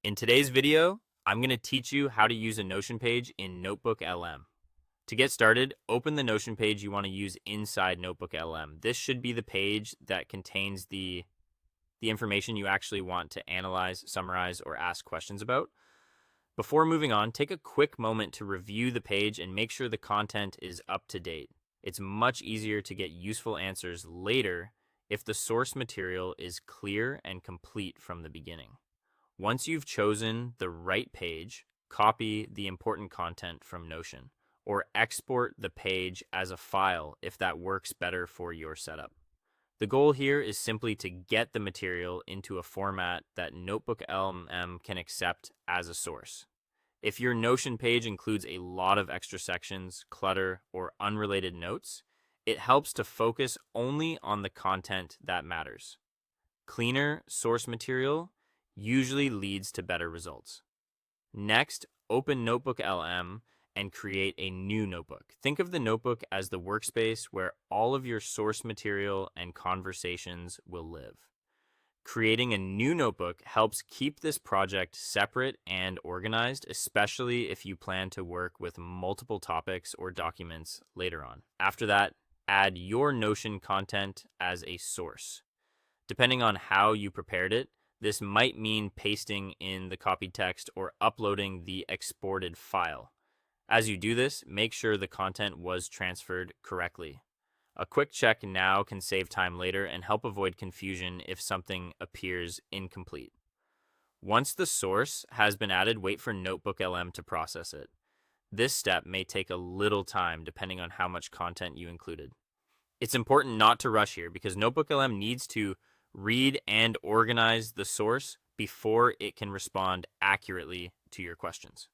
In today's video, I'm going to teach you how to use a Notion page in Notebooklm. To get started, open the Notion page you want to use inside Notebooklm. This should be the page that contains the information you actually want to analyze, summarize, or ask questions about. Before moving on, take a quick moment to review the page and make sure the content is up to date. It's much easier to get useful answers later if the source material is clear and complete from the beginning. Once you've chosen the right page, copy the important content from Notion, or export the page as a file if that works better for your setup. The goal here is simply to get the material into a format that Notebooklm can accept as a source. If your Notion page includes a lot of extra sections, clutter, or unrelated notes, it helps to focus only on the content that matters. Cleaner source material usually leads to better results. Next, open Notebooklm and create a new notebook. Think of the notebook as the workspace where all of your source material and conversations will live. Creating a new notebook helps keep this project separate and organized, especially if you plan to work with multiple topics or documents later on. After that, add your Notion content as a source. Depending on how you prepared it, this might mean pasting in the copied text or uploading the exported file. As you do this, make sure the content was transferred correctly. A quick check now can save time later and help avoid confusion if something appears incomplete. Once the source has been added, wait for Notebooklm to process it. This step may take a little time depending on how much content you included. It's important not to rush here because Notebooklm needs to read and organize the source before it can respond accurately to your questions.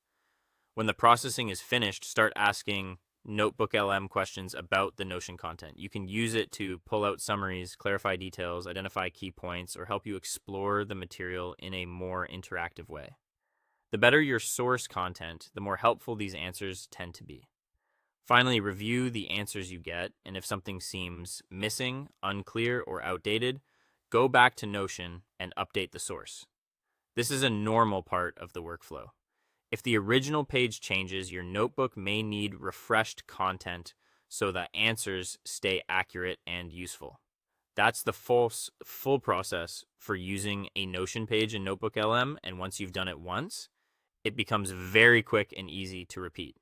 When the processing is finished, start asking Notebooklm questions about the Notion content. You can use it to pull out summaries, clarify details, identify key points, or help you explore the material in a more interactive way. The better your source content, the more helpful these answers tend to be. Finally, review the answers you get, and if something seems missing, unclear, or outdated, go back to Notion and update the source. This is a normal part of the workflow. If the original page changes, your notebook may need refreshed content so that answers stay accurate and useful. That's the full process for using a Notion page in Notebooklm, and once you've done it once, it becomes very quick and easy to repeat.